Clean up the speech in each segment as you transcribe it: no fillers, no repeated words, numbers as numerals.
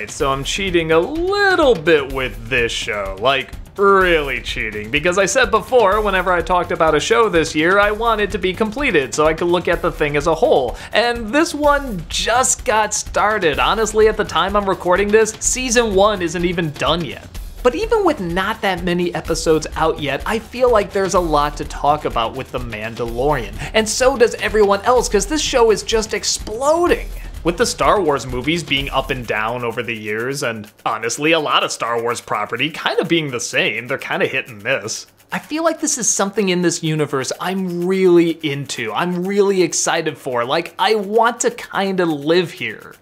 Alright, so I'm cheating a little bit with this show, like really cheating, because I said before, whenever I talked about a show this year, I wanted to be completed so I could look at the thing as a whole, and this one just got started. Honestly, at the time I'm recording this, season 1 isn't even done yet. But even with not that many episodes out yet, I feel like there's a lot to talk about with The Mandalorian, and so does everyone else, because this show is just exploding. With the Star Wars movies being up and down over the years, and honestly a lot of Star Wars property kind of being the same, they're kind of hit and miss. I feel like this is something in this universe I'm really into, I'm really excited for, like I want to kind of live here.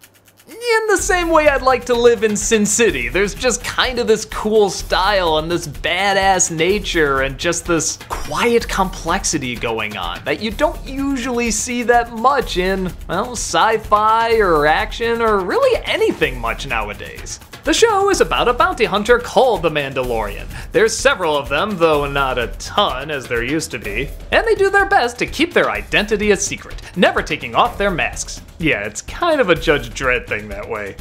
In the same way I'd like to live in Sin City. There's just kind of this cool style and this badass nature and just this quiet complexity going on that you don't usually see that much in, well, sci-fi or action or really anything much nowadays. The show is about a bounty hunter called the Mandalorian. There's several of them, though not a ton as there used to be, and they do their best to keep their identity a secret, never taking off their masks. Yeah, it's kind of a Judge Dredd thing that way.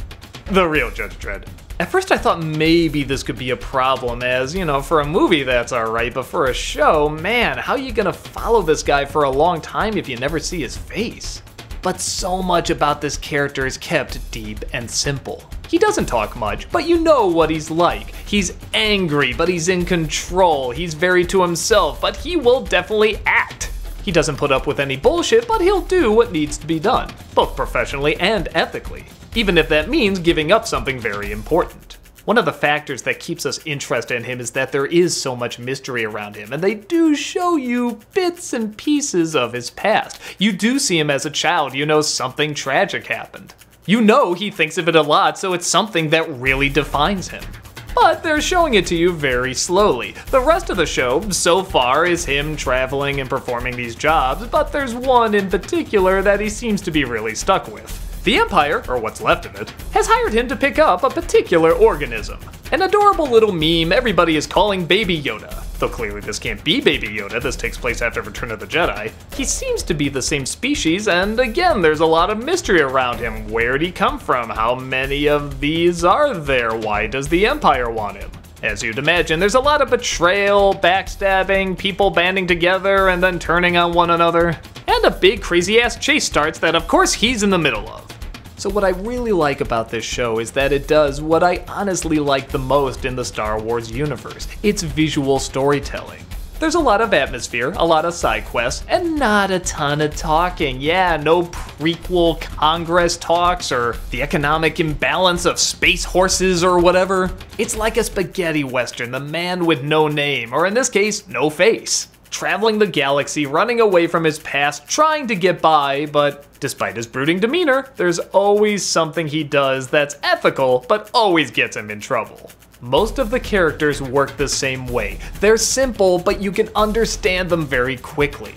The real Judge Dredd. At first I thought maybe this could be a problem as, you know, for a movie that's alright, but for a show, man, how are you gonna follow this guy for a long time if you never see his face? But so much about this character is kept deep and simple. He doesn't talk much, but you know what he's like. He's angry, but he's in control. He's very to himself, but he will definitely act. He doesn't put up with any bullshit, but he'll do what needs to be done, both professionally and ethically, even if that means giving up something very important. One of the factors that keeps us interested in him is that there is so much mystery around him, and they do show you bits and pieces of his past. You do see him as a child, you know something tragic happened. You know he thinks of it a lot, so it's something that really defines him. But they're showing it to you very slowly. The rest of the show, so far, is him traveling and performing these jobs, but there's one in particular that he seems to be really stuck with. The Empire, or what's left of it, has hired him to pick up a particular organism. An adorable little meme everybody is calling Baby Yoda. Though clearly this can't be Baby Yoda, this takes place after Return of the Jedi. He seems to be the same species, and again, there's a lot of mystery around him. Where'd he come from? How many of these are there? Why does the Empire want him? As you'd imagine, there's a lot of betrayal, backstabbing, people banding together and then turning on one another. And a big crazy ass chase starts that of course he's in the middle of. So what I really like about this show is that it does what I honestly like the most in the Star Wars universe. It's visual storytelling. There's a lot of atmosphere, a lot of side quests, and not a ton of talking. Yeah, no prequel Congress talks or the economic imbalance of space horses or whatever. It's like a spaghetti western, the man with no name, or in this case, no face. Traveling the galaxy, running away from his past, trying to get by, but despite his brooding demeanor, there's always something he does that's ethical, but always gets him in trouble. Most of the characters work the same way. They're simple, but you can understand them very quickly.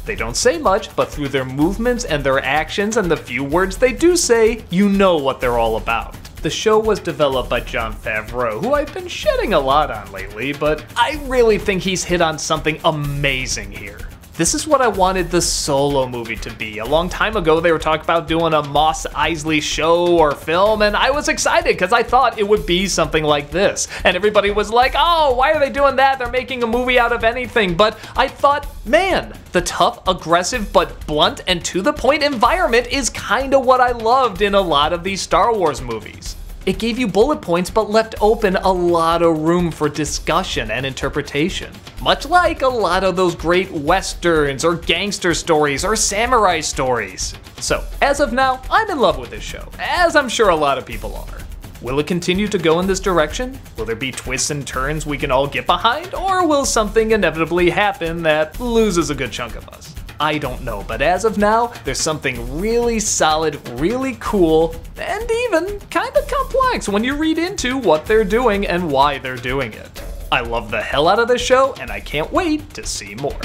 They don't say much, but through their movements and their actions and the few words they do say, you know what they're all about. The show was developed by Jon Favreau, who I've been shedding a lot on lately, but I really think he's hit on something amazing here. This is what I wanted the Solo movie to be. A long time ago they were talking about doing a Mos Eisley show or film, and I was excited because I thought it would be something like this. And everybody was like, oh, why are they doing that? They're making a movie out of anything. But I thought, man, the tough, aggressive, but blunt and to the point environment is kinda what I loved in a lot of these Star Wars movies. It gave you bullet points but left open a lot of room for discussion and interpretation. Much like a lot of those great westerns or gangster stories or samurai stories. So, as of now, I'm in love with this show, as I'm sure a lot of people are. Will it continue to go in this direction? Will there be twists and turns we can all get behind? Or will something inevitably happen that loses a good chunk of us? I don't know, but as of now, there's something really solid, really cool, and even kinda complex when you read into what they're doing and why they're doing it. I love the hell out of this show, and I can't wait to see more.